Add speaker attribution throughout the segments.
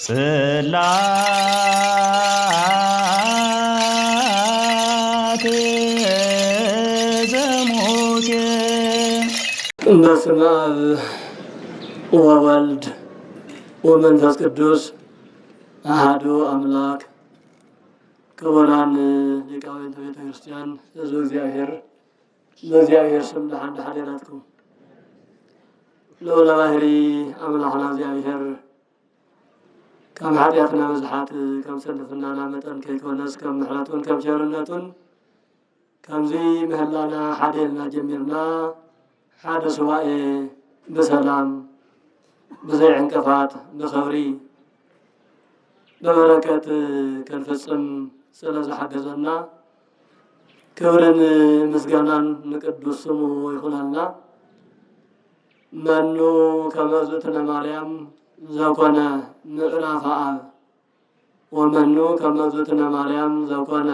Speaker 1: ጽላት ዘሙሴ
Speaker 2: በስመ አብ ወወልድ ወመንፈስ ቅዱስ አሐዱ አምላክ። ክቡራን ሊቃውንተ ቤተ ክርስቲያን፣ ሕዝበ እግዚአብሔር በእግዚአብሔር ስም ደሓን ሓደራትኩም። ልዑለ ባሕሪ አምላኽና እግዚአብሔር ከም ኃጢአትና መዝሓት ከም ስንፍናና መጠን ከይኮነስ ከም ምሕረቱን ከም ቸርነቱን ከምዚ ምህላና ሓደልና ጀሚርና ሓደ ሱባኤ ብሰላም ብዘይ ዕንቅፋት ብኽብሪ በበረከት ክንፍጽም ስለ ዝሓገዘና ክብርን ምስጋናን ንቅዱስ ስሙ ይኹነልና። መኑ ከመ እግዝእትነ ማርያም ዘኮነ ምዕራፈ አብ ወመኑ ከመ እግዝእትነ ማርያም ዘኮነ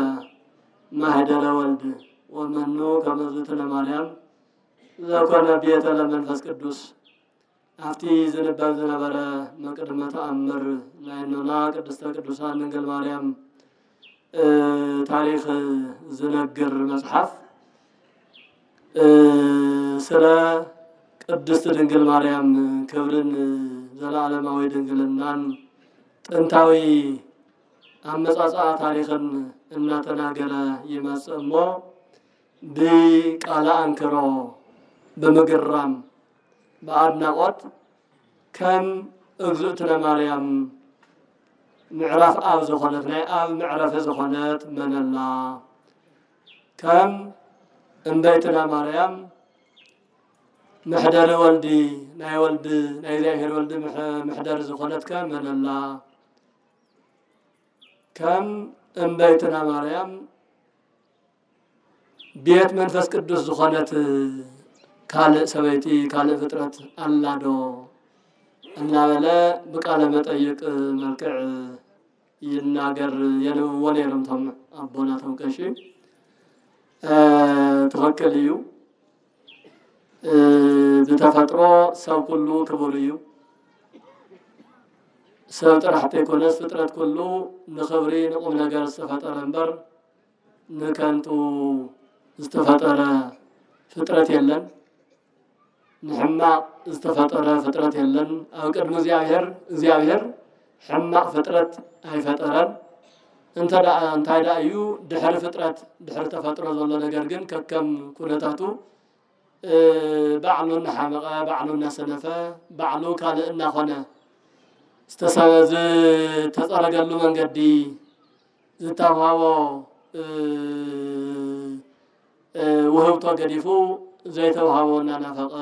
Speaker 2: ማህደረ ወልድ ወመኑ ከመ እግዝእትነ ማርያም ዘኮነ ቤተ ለመንፈስ ቅዱስ። አፍቲ ዝንበብ ዝነበረ መቅድመ ተአምር ናይኖና ቅድስተ ቅዱሳን ድንግል ማርያም ታሪክ ዝነግር መጽሐፍ ስለ ቅድስት ድንግል ማርያም ክብርን ዘላለማዊ ድንግልናን ጥንታዊ አመጻጽአ ታሪክን እናተናገረ ይመጽእ እሞ ብቃለ አንክሮ በመገራም በአድናቆት ከም እግዝእትነ ማርያም ምዕራፍ አብ ዝኾነት ናይ አብ ምዕረፈ ዝኾነት መነላ ከም እምበይትና ማርያም ምሕደረ ወልዲ ናይ እግዚአብሔር ወልዲ ምሕደር ዝኾነት ከመነላ ከም እምበይትና ማርያም ቤት መንፈስ ቅዱስ ዝኾነት ካልእ ሰበይቲ ካልእ ፍጥረት አላዶ እናበለ ብቃለ መጠይቅ መልክዕ ይናገር የንብዎ ነይሮም ቶም አቦናቶም ቀሺ። ትኽክል እዩ። ብተፈጥሮ ሰብ ኩሉ ክቡር እዩ። ሰብ ጥራሕ ዘይኮነስ ፍጥረት ኩሉ ንክብሪ ንቁም ነገር ዝተፈጠረ እምበር ንከንቱ ዝተፈጠረ ፍጥረት የለን። ንሕማቅ ዝተፈጠረ ፍጥረት የለን። ኣብ ቅድሚ እግዚአብሔር ሕማቅ ፍጥረት ኣይፈጠረን። እንታይ ዳ እዩ ድሕሪ ፍጥረት ድሕሪ ተፈጥሮ ዘሎ ነገር ግን ከከም ኩነታቱ ባዕሉ እናሓመቐ ባዕሉ እናሰነፈ ባዕሉ ካልእ እናኾነ ዝተፀረገሉ መንገዲ ዝተውሃቦ ውህብቶ ገዲፉ ዘይተውሃቦ እናናፈቐ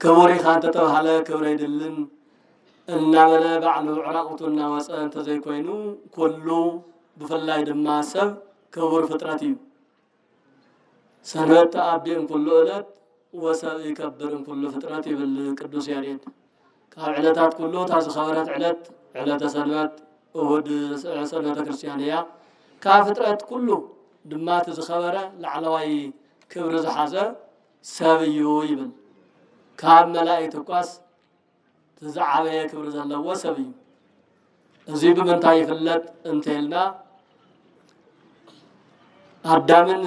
Speaker 2: ክቡር ኢኻ እንተተባሃለ ክብሪ ኣይድልን እናበለ ባዕሉ ዕራቁቱ እናወፀ እንተዘይኮይኑ ኩሉ ብፍላይ ድማ ሰብ ክቡር ፍጥረት እዩ። ሰንበት ተኣቢእን ኩሉ ዕለት ወሰብ ይከብርን ኩሉ ፍጥረት ይብል ቅዱስ ያሬድ። ካብ ዕለታት ኩሉ እታ ዝኸበረት ዕለት ዕለተ ሰንበት እሁድ ሰንበተ ክርስቲያን እያ። ካብ ፍጥረት ኩሉ ድማ እቲ ዝኸበረ ላዕለዋይ ክብሪ ዝሓዘ ሰብ እዩ ይብል። ካብ መላእክት እኳስ ዝዓበየ ክብሪ ዘለዎ ሰብ እዩ። እዚ ብምንታይ ይፍለጥ እንተኢልና አዳምን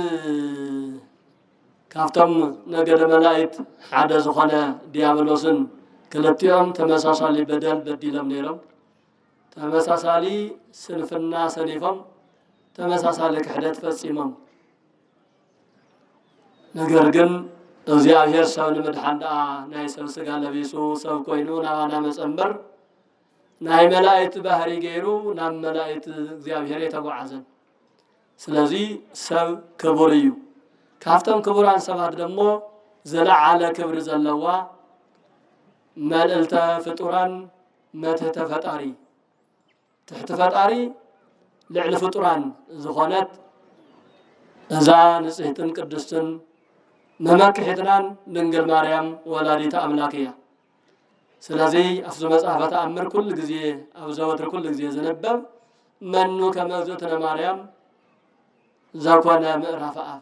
Speaker 2: ካብቶም ነገደ መላእክት ሓደ ዝኾነ ዲያብሎስን ክልቲኦም ተመሳሳሊ በደል በዲሎም ነይሮም። ተመሳሳሊ ስንፍና ሰኒፎም ተመሳሳሊ ክሕደት ፈጺሞም። ነገር ግን እግዚአብሔር ሰብ ንምድሓን ደኣ ናይ ሰብ ስጋ ለቢሱ ሰብ ኮይኑ ናባና መፀንበር ናይ መላእክት ባህሪ ገይሩ ናብ መላእክት እግዚአብሔር የተጓዓዘን። ስለዚ ሰብ ክቡር እዩ። ካብቶም ክቡራን ሰባት ደሞ ዘለዓለ ክብሪ ዘለዋ መልእልተ ፍጡራን መትሕተ ፈጣሪ ትሕቲ ፈጣሪ ልዕሊ ፍጡራን ዝኾነት እዛ ንጽሕትን ቅድስትን መመክሒትናን ድንግል ማርያም ወላዲተ አምላክ እያ። ስለዚ አፍዚ መጽሐፈ ተአምር ኩሉ ግዜ ኣብ ዘወትር ኩሉ ግዜ ዝነበብ መኑ ከመ እግዝእትነ ማርያም ዘኮነ ምዕራፍ አብ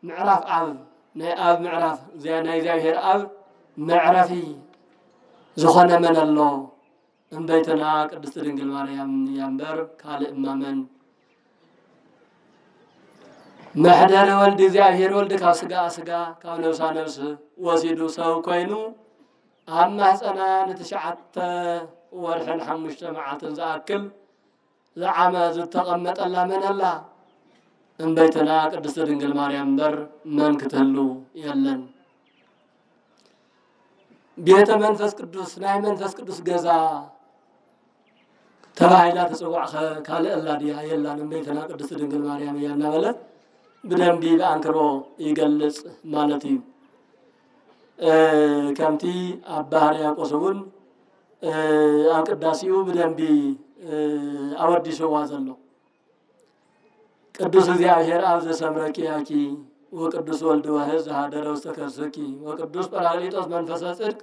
Speaker 2: ምዕራፍ አብ ናይ አብ ምዕራፍ ናይ እግዚአብሔር አብ መዕረፊ ዝኾነ መን ኣሎ እምበይተና ቅድስት ድንግል ማርያም ያምበር ካልእ እማመን محدر ولد እግዚአብሔር ወልድ ካብ ስጋ ስጋ ካብ ነፍሳ ነፍስ ወሲዱ ሰው ኮይኑ ኣብ ማህፀና ንትሽዓተ ወርሕን 5 መዓልትን ዝኣክል ዝዓመ ዝተቐመጠላ መን ኣላ እምበይተና ቅድስት ድንግል ማርያም በር መን ክትህሉ የለን ቤተ መንፈስ ቅዱስ ናይ መንፈስ ቅዱስ ገዛ ተባሂላ ተጽዋዕ ካልእ ኣላ ድያ የላን እምበይተና ቅድስት ድንግል ማርያም እያልና በለ بدنبي بأنكرو يجلس مالتي كمتي أبهاريا قصون أقداسيو بدنبي أودي شوازلو قدوس እግዚአብሔር አብ ዘሰምረኪ ያኪ ወቅዱስ ወልድ ወህዝ ሀደረ ውስተ ከርሰኪ ወቅዱስ ጰራቅሊጦስ መንፈሰ ጽድቅ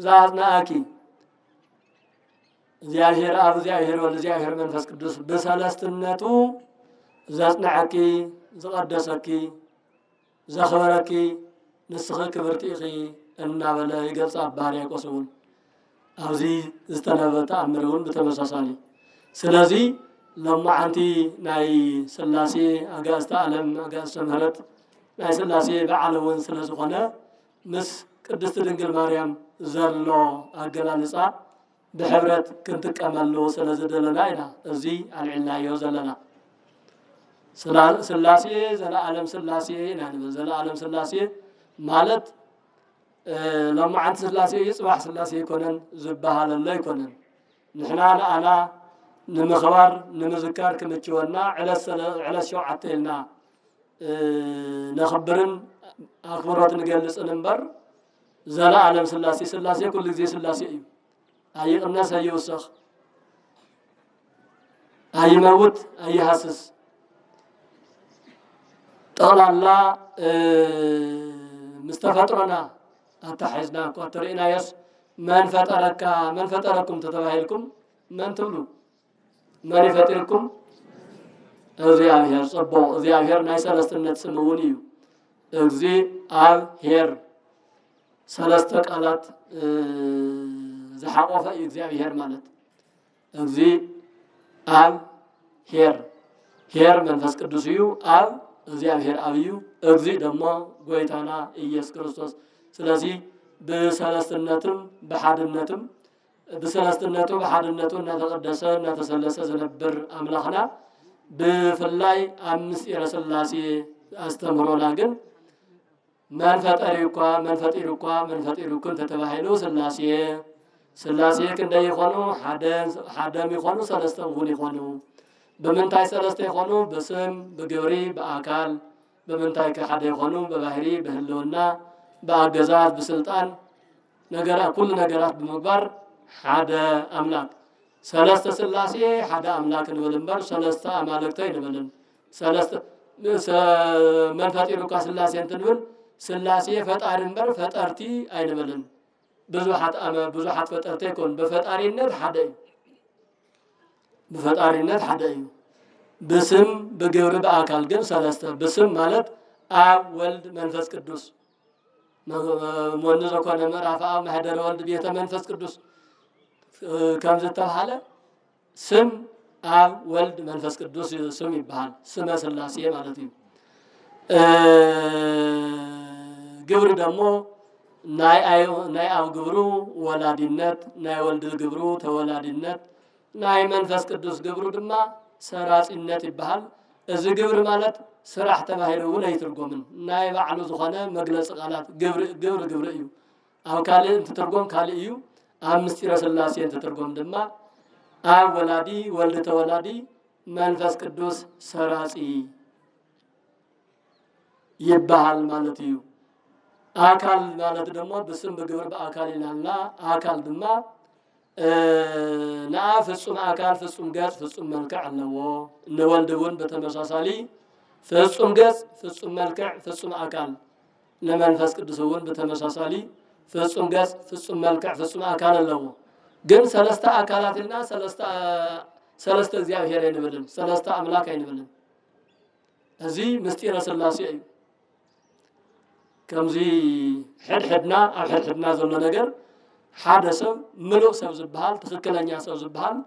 Speaker 2: ዘአጽናአኪ እግዚአብሔር አብ እግዚአብሔር ወልድ እግዚአብሔር መንፈስ ቅዱስ በሰለስትነቱ ዘአጽናአኪ زقدسكي زخبركي نسخك برتيخي النابلة يقص أباري قصون أوزي استنبت أمرون بتمساساني سلازي لما أنتي ناي سلاسي أجاز تعلم أجاز سمهرت ناي سلاسي بعلون سلاسخنا مس قدست دنجل مريم زلو أجلالسا بحبرت كنت كملو سلازدلنا إلى أزي العناية زلنا سلاسي زلا عالم سلاسي يعني زلا عالم سلاسي مالت لما عند سلاسي يصبح سلاسي يكونن زبها لله يكونن نحنا أنا نمخبر نمذكر كمتشونا على شو عتلنا نخبرن أخبارات نجلس نمبر زلا عالم سلاسي كل زي سلاسي أي الناس أي وسخ أي موت أي حسس طال الله مستفطرنا أتحزنا كوترينا يس من فطركم تتباهلكم من تبلو من يفطركم እግዚአብሔር ጽቦ እግዚአብሔር ናይ ሰለስተነት ስምውን እዩ እግዚአብሔር ሰለስተ ቃላት ዝሓቆፈ እግዚአብሔር ማለት እግዚአብሔር ሄር መንፈስ ቅዱስ እዩ አብ እግዚአብሔር አብዩ እግዚ ደሞ ጎይታና ኢየሱስ ክርስቶስ ስለዚህ በሰለስተነትም በሐድነትም በሰለስተነቱ በሐድነቱ እናተቀደሰ እናተሰለሰ ዘነብር አምላኽና በፍላይ አምስት የረስላሴ አስተምሮና ግን መንፈጠሪኳ ተተባሂሉ ስላሴ ክንደ ይኾኑ ሓደም ይኾኑ ሰለስተም ሁን ይኾኑ በመንታይ ሰለስተ ይኾኑ በስም በግብሪ በአካል በመንታይ ከሓደ ይኾኑ በባህሪ በህልውና በአገዛዝ በስልጣን ኩሉ ነገራት በመግባር ሓደ አምላክ ሰለስተ ስላሴ ሓደ አምላክ እንበልንበር ሰለስተ አማልክት አይንበልን ሰለስተ መንፈጢሩካ ስላሴ እንትንብል ስላሴ ፈጣሪ እንበር ፈጠርቲ አይንበልን ብዙሓት ፈጠርቲ ይኮን በፈጣሪነት ሓደ እዩ በስም በግብር በአካል ግን ሰለስተ በስም ማለት አብ ወልድ መንፈስ ቅዱስ ሞንዘ ኮነ ምዕራፍ አብ ማህደረ ወልድ ቤተ መንፈስ ቅዱስ ከም ዝተባሃለ ስም አብ ወልድ መንፈስ ቅዱስ ስም ይባሃል ስመ ስላሴ ማለት እዩ ግብር ደግሞ ናይ አብ ግብሩ ወላዲነት ናይ ወልድ ግብሩ ተወላዲነት ናይ መንፈስ ቅዱስ ግብሩ ድማ ሰራጺነት ይባሃል እዚ ግብር ማለት ስራሕ ተባሂሉን አይትርጎምን ናይ ባዕሉ ዝኾነ መግለጽ ቃላት ግብር እዩ አብ ካለ እንትትርጎም ካለ እዩ አምስት የረስላሴ እንትትርጎም ድማ አብ ወላዲ ወልድ ተወላዲ መንፈስ ቅዱስ ሰራጺ ይባሃል ማለት እዩ አካል ማለት ደግሞ በስም በግብር በአካል ይላልና አካል ድማ ፍጹም አካል ፍጹም ገጽ ፍጹም መልክዕ አለዎ ነወልድውን በተመሳሳሊ ፍጹም ገጽ ፍጹም መልክዕ ፍጹም አካል ለመንፈስ ቅዱስውን በተመሳሳሊ ፍጹም ገጽ ፍጹም መልክዕ ፍጹም አካል አለዎ ግን ሰለስተ አካላትና ሰለስተ እግዚአብሔር አይንበልን ሰለስተ አምላክ አይንበልን እዚ ምስጢረ ስላሴ እዩ ከምዚ ሕድሕድና ኣብ ሕድሕድና ዘሎ ነገር ሓደ ሰብ ምሉእ ሰብ ዝበሃል ትክክለኛ ሰብ ዝበሃል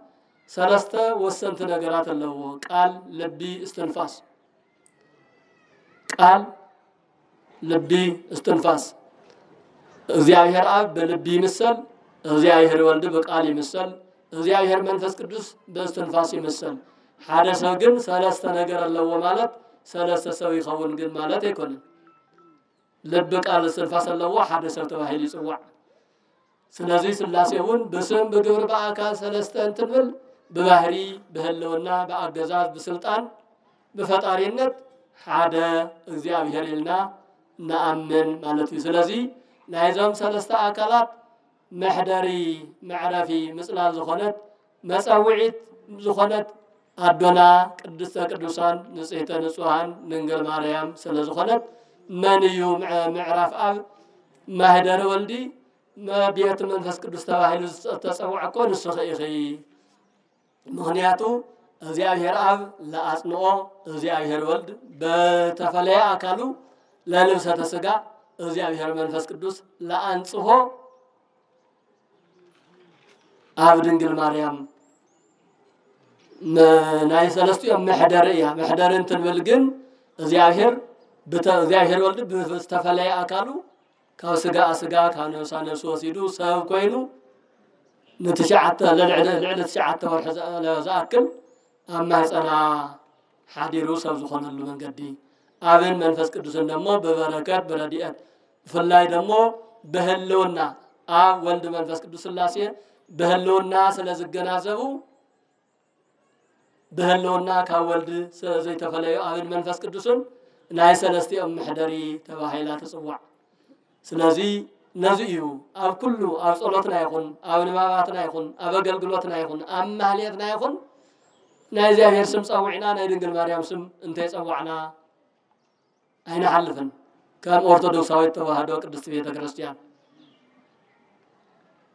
Speaker 2: ሰለስተ ወሰንቲ ነገራት ኣለዎ ቃል ልቢ እስትንፋስ ቃል ልቢ እስትንፋስ እግዚአብሔር አብ በልቢ ይምሰል እግዚአብሔር ወልድ በቃል ይምሰል እግዚአብሔር መንፈስ ቅዱስ በእስትንፋስ ይምሰል ሓደ ሰብ ግን ሰለስተ ነገር ኣለዎ ማለት ሰለስተ ሰብ ይኸውን ግን ማለት አይኮንም ልብ ቃል እስትንፋስ ኣለዎ ሓደ ሰብ ተባሂሉ ይጽዋዕ ስለዚህ ስላሴውን በስም በግብር በአካል ሰለስተ እንትብል በባህሪ በህልውና በአገዛዝ በስልጣን በፈጣሪነት ሓደ እግዚአብሔር ይልና ነአምን ማለት ነው ስለዚህ ናይዞም ሰለስተ አካላት መሕደሪ መዕረፊ ምጽላል ዝኾነት መጻውዒት ዝኾነት አዶና ቅድስተ ቅዱሳን ንጽሕተ ንጹሃን ድንግል ማርያም ስለዝኾነት መንዩ ምዕራፍ አብ ማህደረ ወልዲ ቤት መንፈስ ቅዱስ ተባሂሉ ተጸውዐ ኮን ንስኺ ምክንያቱ እግዚአብሔር አብ ለአጽንኦ እግዚአብሔር ወልድ በተፈለየ አካሉ ለልብሰተ ሥጋ እግዚአብሔር መንፈስ ቅዱስ ለአንጽሖ አብ ድንግል ማርያም ናይ ሰለስቱ መሕደርያ መሕደርን ትብል ግን እግዚአብሔር ወልድ በተፈለየ አካሉ ካብ ሥጋ ካብ ነፍሳ ነፍሱ ወሲዱ ሰብ ኮይኑ ንትሽዓተ ልዕሊ ትሽዓተ ወርሒ ዝኣክል ኣብ ማህፀና ሓዲሩ ሰብ ዝኾነሉ መንገዲ አብን መንፈስ ቅዱስን ደሞ በበረከት በረድኤት ብፍላይ ደሞ በህልውና አብ ወልድ መንፈስ ቅዱስ ስላሴ በህልውና ስለዝገናዘቡ በህልውና ካብ ወልድ ዘይተፈለዩ አብን መንፈስ ቅዱስን ናይ ሰለስቲኦም መሕደሪ ተባሂላ ትጽዋዕ ስለዚህ ነዚዩ ኣብ ኩሉ ኣብ ጸሎትና ይኹን ኣብ ንባባትና ይኹን ኣብ አገልግሎትና ይኹን ኣብ ማህሌትና ይኹን ናይ እግዚአብሔር ስም ጸውዕና ናይ ድንግል ማርያም ስም እንተይ ጸዋዕና ኣይንሓልፍን ከም ኦርቶዶክሳዊት ተዋህዶ ቅድስት ቤተ ክርስቲያን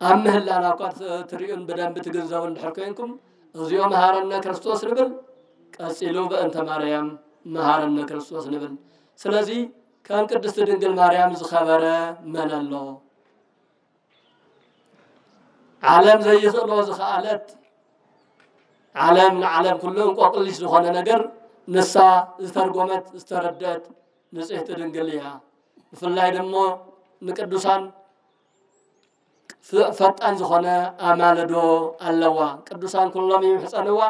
Speaker 2: ኣብ ምህላና እኳ ትሪኡን በደንብ ትግንዘቡ እንድሕር ኮይንኩም እዚኦ መሃረነ ክርስቶስ ንብል ቀጺሉ በእንተ ማርያም መሃረነ ክርስቶስ ንብል ስለዚህ ከም ቅድስት ድንግል ማርያም ዝኸበረ መን ኣሎ ዓለም ዘይኽእሎ ዝኸኣለት ዓለም ንዓለም ኩሉ እንቆቅልሽ ዝኾነ ነገር ንሳ ዝተርጎመት ዝተረድአት ንጽሕቲ ድንግል እያ ብፍላይ ደሞ ንቅዱሳን ፈጣን ዝኾነ ኣማልዶ ኣለዋ ቅዱሳን ኩሎም ይሕፀንዋ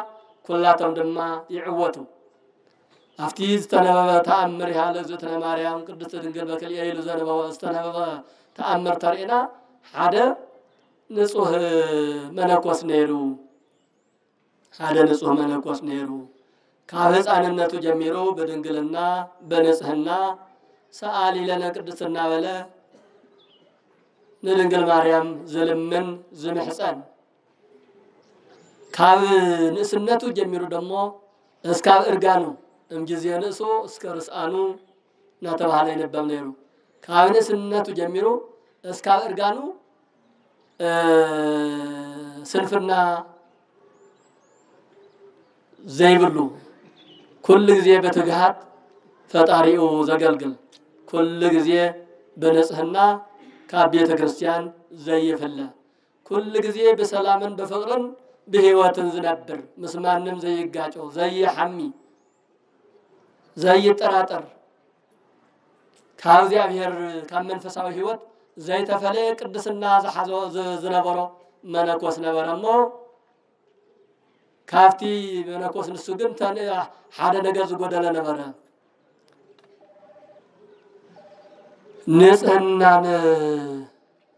Speaker 2: ኩላቶም ድማ ይዕወቱ አፍቲ ዝተነበበ ተአምር ያለ ዘተነ ማርያም ቅድስት ድንግል በክልኤ ኢሉ ዘነበበ ዝተነበበ ተአምር ተርኢና ሓደ ንጹህ መነኮስ ነይሩ ሓደ ንጹህ መነኮስ ነይሩ ካብ ሕፃንነቱ ጀሚሮ በድንግልና በንጽህና ሰአሊ ለነ ቅድስትና በለ ንድንግል ማርያም ዝልምን ዝምሕፀን ካብ ንእስነቱ ጀሚሩ ደሞ እስካብ እርጋኑ እምጊዜ ንእሱ እስከ ርስአኑ ናተባሃለ ይነበብ ነይሩ ካብ ንእስነቱ ጀሚሩ እስካብ እርጋኑ ስንፍና ዘይብሉ ኩል ጊዜ በትግሃት ፈጣሪኡ ዘገልግል ኩል ጊዜ በንጽህና ካብ ቤተ ክርስቲያን ዘይፈለ ኩል ጊዜ በሰላምን በፍቅርን በህይወትን ዝነብር ምስማንም ዘይጋጮ ዘይሐሚ ዘይጠራጠር ካብ እግዚአብሔር ካብ መንፈሳዊ ህይወት ዘይተፈለየ ቅድስና ዝሓዞ ዝነበሮ መነኮስ ነበረሞ ካፍቲ መነኮስ ንሱ ግን ሓደ ነገር ዝጎደለ ነበረ ንጽህናን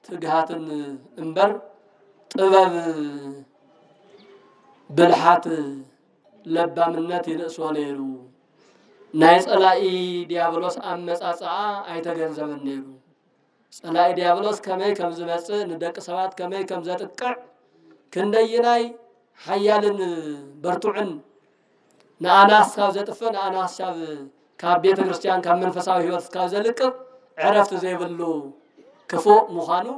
Speaker 2: ትግሃትን እምበር ጥበብ ብልሓት ለባምነት ይንእስዎ ነይሩ ናይ ጸላኢ ዲያብሎስ አመጻጽዓ ኣይተገንዘበን ነይሩ ጸላኢ ዲያብሎስ ከመይ ከም ዝመጽእ ንደቂ ሰባት ከመይ ከም ዘጥቅዕ ክንደይናይ ሓያልን በርቱዕን ንኣናስ ካብ ዘጥፍእ ንኣናስ ካብ ቤተ ክርስቲያን ካብ መንፈሳዊ ህይወት ካብ ዘልቅቕ ዕረፍቲ ዘይብሉ ክፉእ ምዃኑ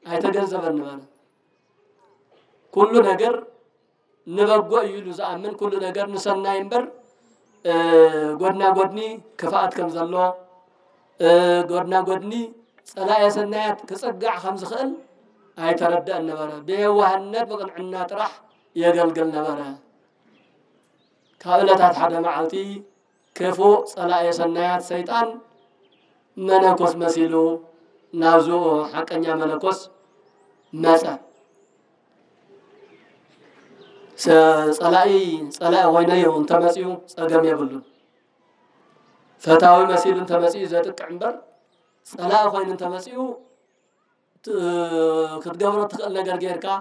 Speaker 2: ኣይተገንዘበን ንበለ ኩሉ ነገር ንበጎ እዩ ኢሉ ዝኣምን ኩሉ ነገር ንሰናይ እምበር ጎድና ጎድኒ ክፋኣት ከም ዘሎ ጎድና ጎድኒ ጸላኢ ሰናያት ክጽጋዕ ከም ዝኽእል أي تردأ النبرة بيوهنت بقنعنا طرح يقلقل نبرة كابلتات حدا معلتي كفو صلاة سنيات سيطان منكوس مسيلو نازو حقنيا منكوس مسا صلاة وينيو انتمسيو صقم يبلو فتاوي مسيل انتمسيو زاتك عنبر صلاة وين انتمسيو كتقبرو تقل نقر غيركا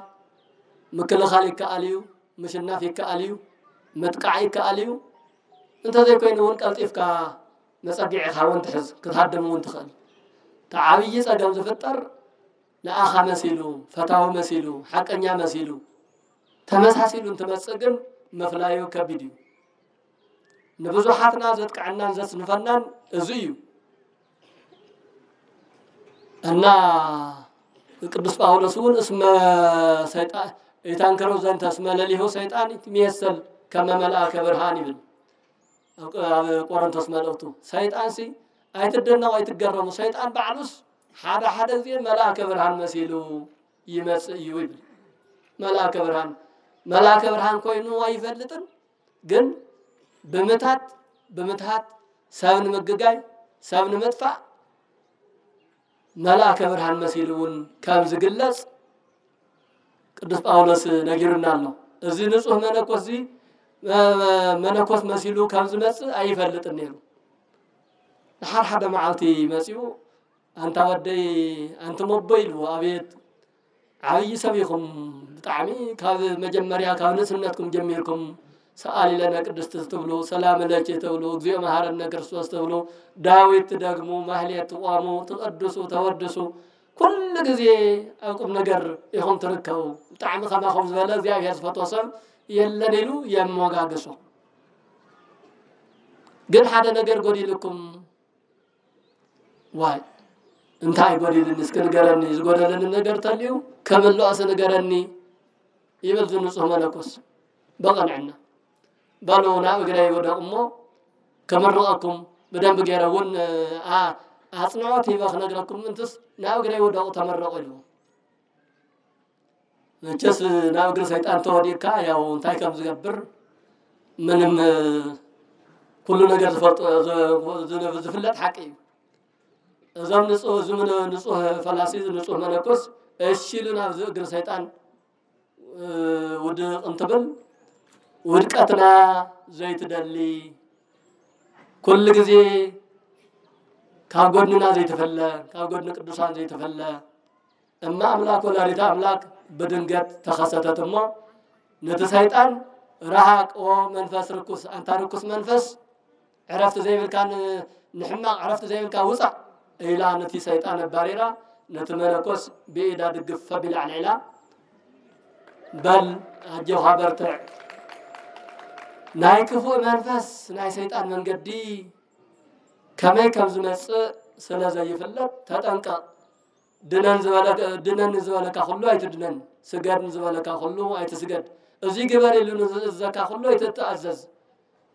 Speaker 2: مكل خالي كاليو مشنا في كاليو متقعي كاليو انت زي كوين وون قلطيفكا مصديعي خاون تحز كتهدم وون تخل تعاوي صقم زفطر لآخا مسيلو فتاوي مسيلو حقنيا مسيلو تمساسيلو انتمسقن مفلايو كبيديو نبزوحاتنا زتقعنا زس نفنان ازيو أنا قدس باولوس ون اسم سيطان يتانكرو زنت اسم لليهو سيطان يتميسل كما ملائك برهان يبل قرنتوس ملوتو سيطان سي ايتدنا وايتقرمو سيطان بعلوس حدا زي ملائك برهان مسيلو يمس يويبل ملائك برهان كوينو وايفلطن جن بمتات سابن مققاي سابن مدفع ملاك برهان مسيلون كام زقلص قدس باولوس نغيرنا الله ازي نصح منكوس زي منكوس مسيلو كام زمص ايفلط نيرو نحر حدا معلتي مسيو انت ودي انت موبايل وابيت عاي سبيكم طعمي كاب مجمريا كاب نسنتكم جميركم سأل لنا قدست تبلو سلام لك تبلو اغزيو مهارنا كريستوس تبلو داويت دغمو مهليت قامو تقدسو تودسو كل غزي اقوم نجر يخون تركو طعم خما خبز بلا زي يسفطوسم يلنيلو يموغاغسو ግን ሓደ ነገር ጎዲልኩም ዋይ እንታይ ጎዲልን እስከነገረኒ ዝጎደለን ነገር ተልዩ ከመላእሰ ነገረኒ ይበል ዝንጹህ መለኮስ በቀንዕና بالونا بغير ودقمو كمرقكم بدن بغيرون اصنعتي بخنغركم انتس ناو غير ودقو تمرقوا له نچس ناو غير سيطان توديكا ياو انتي كم زغبر منم كل ነገር زفلت حقي እዛም ንጹህ ዝምን ንጹህ ፈላሲ ንጹህ መነኮስ እሺልና ዝግር ሰይጣን ወደ እንተበል ودقتنا زيت دلي كل غزي كاغودنا زيت فلا كاغودنا قدوسان زيت فلا اما املاك ولا ريت املاك بدنجت تخصتتما نتسيطان رهق او منفس ركوس انت ركوس منفس عرفت زي كان نحما عرفت زي كان وصع الى نتي سيطان باريرا نتملكوس بيدا دغف بالعليلا بل اجو حبرتع ناي كفو منفس ناي سيطان منقدي كماي كم زمص سلازا يفلت تطنقا دنن زبالك كله ايتدنن سجد زبالك كله ايتسجد ازي جبال لن زكا كله ايتتعزز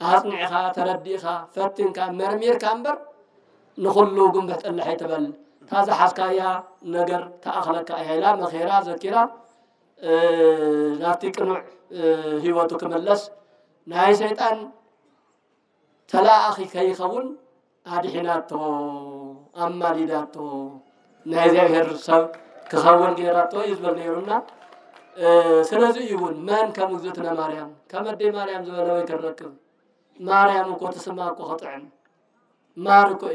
Speaker 2: اصنعها ترديها فتنكا مرمير كامبر نخلو قنبت الله يتبل هذا حسكايا نجر تاخلك ايلا مخيرا ذكرا نافتي قنوع هيوتو كملس ناي شيطان تلا اخي كي يخون ادحيناتو اماليداتو ناي زهر سب كخون غيراتو يزبل نيرونا سلازي يقول من كمزتنا مريم كمدي مريم زبلوا يكركب مريم كو تسماكو خطعن ماركو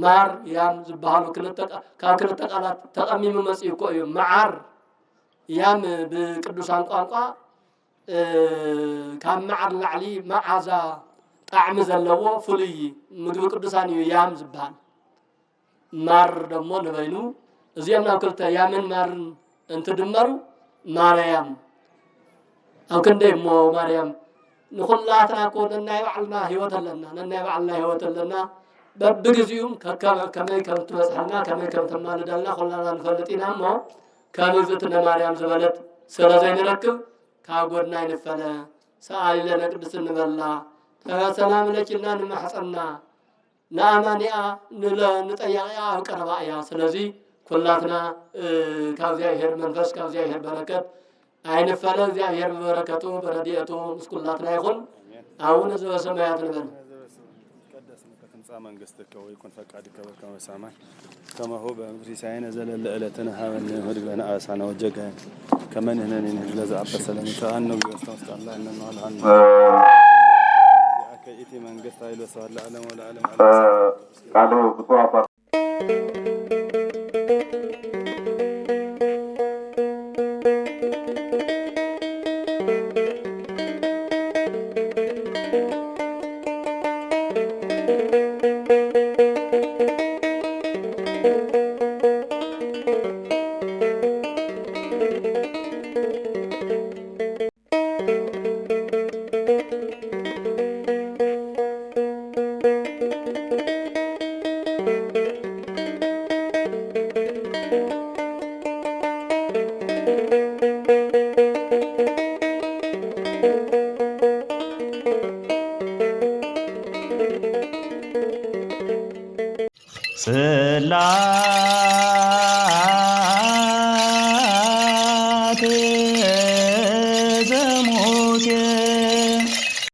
Speaker 2: مار يام زبالو كلتا قالات تقميم مسيكو معار يام بقدوسان قانقا كان معر العلي معازا طعم زلو فلي مغب قدوسان يام زبال مار دمو نبينو زيامنا كلتا يامن مار انت دمرو مريم او كندي مو مريم نخلاتنا كوننا يبعلنا هيوت لنا ننا يبعلنا هيوت لنا ببغزيوم كما كنت مسحنا كما كنت مالدلنا خلنا نفلطينا مو كانزتنا مريم زبلت سلازين ركب كاغورنا ينفلا سال لنا قدس نبلا سلام لكنا نمحصنا نامانيا نطيقيا قربايا سلازي ኩላትና ከእግዚአብሔር መንፈስ ከእግዚአብሔር በረከት አይንፈለ እግዚአብሔር በበረከቱ በረድኤቱ ምስኩላትና ይሁን። አቡነ ዘበሰማያት ንበል።
Speaker 1: تمصى መንግሥትከ ወይኩን ፈቃድከ በከመ በሰማይ ከማሁ በምድር ሲሳየነ ዘለለ ዕለትነ ሀበነ ኅድግ ለነ አበሳነ ወጌጋየነ ከመ ንሕነኒ ንኅድግ ለዘአበሰ ለነ ኢታብአነ እግዚኦስተ ውስተ አምላክነ ወለዓለመ ከኢቲ መንግሥት ኃይል ወስብሐት ለዓለሙ ወለዓለመ ዓለም።
Speaker 3: ስላሴ